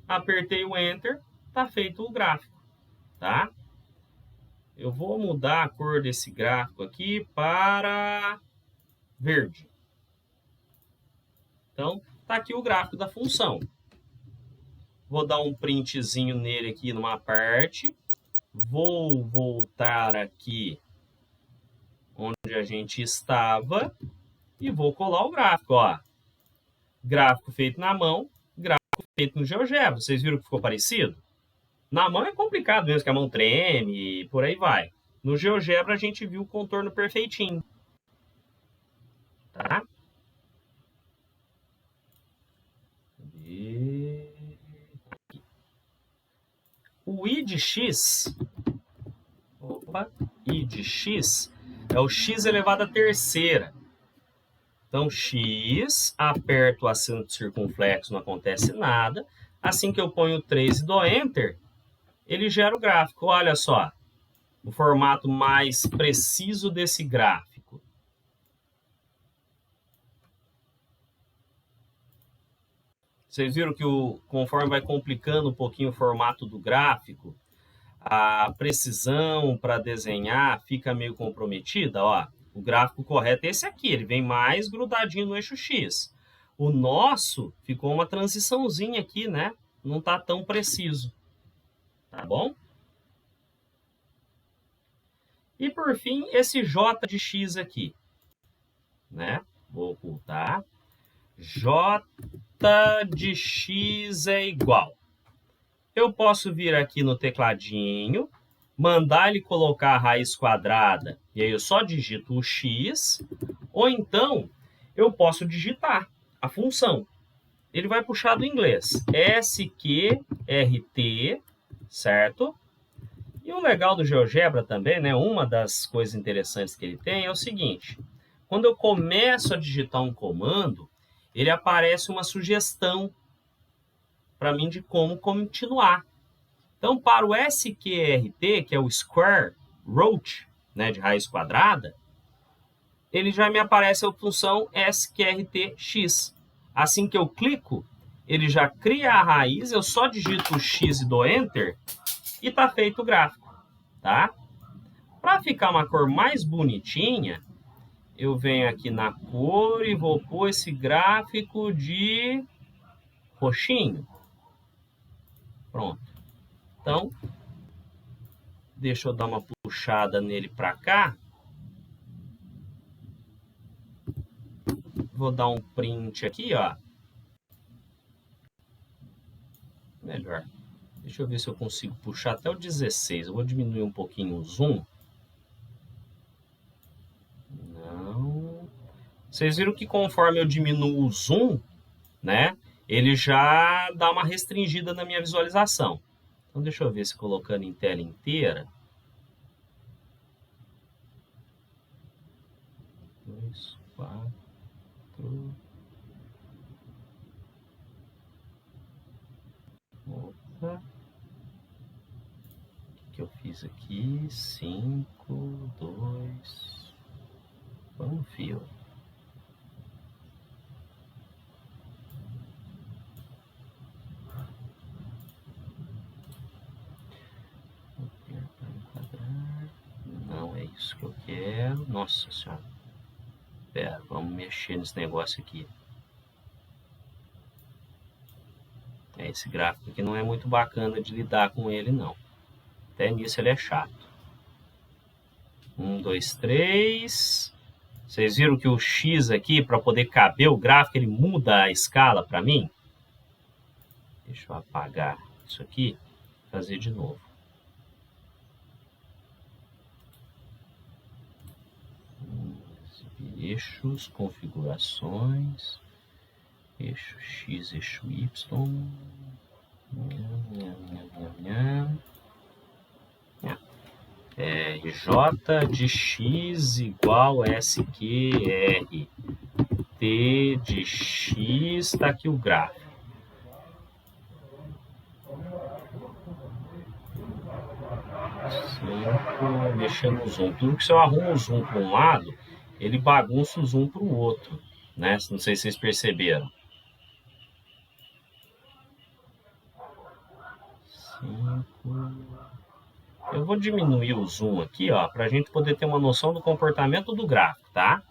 Apertei o Enter, está feito o gráfico, tá? Eu vou mudar a cor desse gráfico aqui para verde. Então, está aqui o gráfico da função. Vou dar um printzinho nele aqui numa parte. Vou voltar aqui onde a gente estava e vou colar o gráfico, ó. Gráfico feito na mão, gráfico feito no GeoGebra. Vocês viram que ficou parecido? Na mão é complicado mesmo, que a mão treme e por aí vai. No GeoGebra a gente viu o contorno perfeitinho. Tá? O I de x, I de x é o x elevado à terceira. Então, x, aperto o acento circunflexo, não acontece nada. Assim que eu ponho 3 e dou Enter, ele gera o gráfico. Olha só, o formato mais preciso desse gráfico. Vocês viram que conforme vai complicando um pouquinho o formato do gráfico, a precisão para desenhar fica meio comprometida, ó. O gráfico correto é esse aqui, ele vem mais grudadinho no eixo X. O nosso ficou uma transiçãozinha aqui, né? Não está tão preciso. Tá bom? E por fim, esse J de X aqui, né? Vou ocultar. J de X é igual. Eu posso vir aqui no tecladinho, mandar ele colocar a raiz quadrada, e aí eu só digito o x, ou então eu posso digitar a função. Ele vai puxar do inglês, SQRT, certo? E o legal do GeoGebra também, né, uma das coisas interessantes que ele tem é o seguinte, quando eu começo a digitar um comando, ele aparece uma sugestão para mim de como continuar. Então, para o SQRT, que é o Square Root, né, de raiz quadrada, ele já me aparece a função SQRTX. Assim que eu clico, ele já cria a raiz, eu só digito o X e dou Enter, e está feito o gráfico. Tá? Para ficar uma cor mais bonitinha, eu venho aqui na cor e vou pôr esse gráfico de roxinho. Pronto. Então, deixa eu dar uma puxada nele para cá. Vou dar um print aqui, ó. Melhor. Deixa eu ver se eu consigo puxar até o 16. Eu vou diminuir um pouquinho o zoom. Não. Vocês viram que conforme eu diminuo o zoom, né, ele já dá uma restringida na minha visualização. Então, deixa eu ver se colocando em tela inteira. 2, 4. Opa. O que eu fiz aqui? 5, 2. Vamos, fio. Não é isso que eu quero. Nossa Senhora. Pera, vamos mexer nesse negócio aqui. Esse gráfico aqui não é muito bacana de lidar com ele, não. Até nisso ele é chato. 1, 2, 3. Vocês viram que o X aqui, para poder caber o gráfico, ele muda a escala para mim? Deixa eu apagar isso aqui e fazer de novo. Eixos, configurações, eixo X, eixo Y. J de X igual SQR. T de X, está aqui o gráfico. Mexendo no zoom. Tudo que se eu arrumo o zoom para um lado, ele bagunça o zoom para o outro, né? Não sei se vocês perceberam. 5. Eu vou diminuir o zoom aqui, ó, para a gente poder ter uma noção do comportamento do gráfico, tá?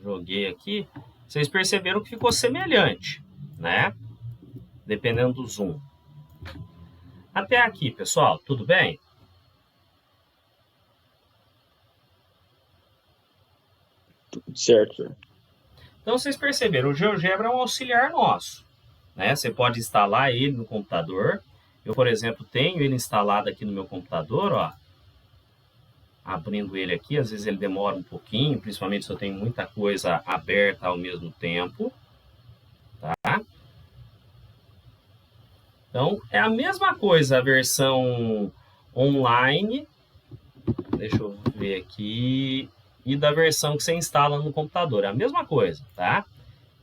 Joguei aqui. Vocês perceberam que ficou semelhante, né? Dependendo do zoom. Até aqui, pessoal, tudo bem? Tudo certo. Então, vocês perceberam, o GeoGebra é um auxiliar nosso, né? Você pode instalar ele no computador. Eu, por exemplo, tenho ele instalado aqui no meu computador, ó. Abrindo ele aqui, às vezes ele demora um pouquinho, principalmente se eu tenho muita coisa aberta ao mesmo tempo, tá? Então, é a mesma coisa a versão online, deixa eu ver aqui, e da versão que você instala no computador, é a mesma coisa, tá?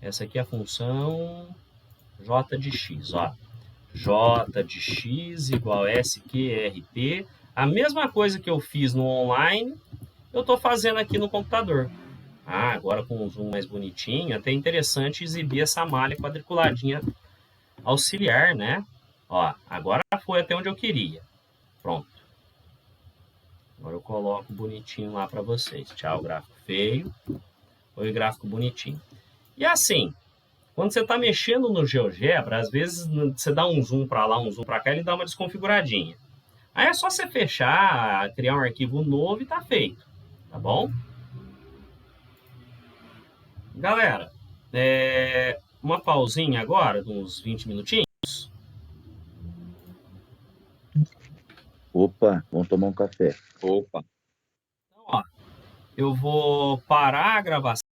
Essa aqui é a função J de X, ó. J de X igual SQRT. A mesma coisa que eu fiz no online, eu estou fazendo aqui no computador. Ah, agora com um zoom mais bonitinho, até interessante exibir essa malha quadriculadinha auxiliar, né? Ó, agora foi até onde eu queria. Pronto. Agora eu coloco bonitinho lá para vocês. Tchau, gráfico feio. Oi, gráfico bonitinho. E assim, quando você está mexendo no GeoGebra, às vezes você dá um zoom para lá, um zoom para cá, ele dá uma desconfiguradinha. Aí é só você fechar, criar um arquivo novo e tá feito, tá bom? Galera, uma pausinha agora, de uns 20 minutinhos. Opa, vamos tomar um café. Opa. Então, ó, eu vou parar a gravação.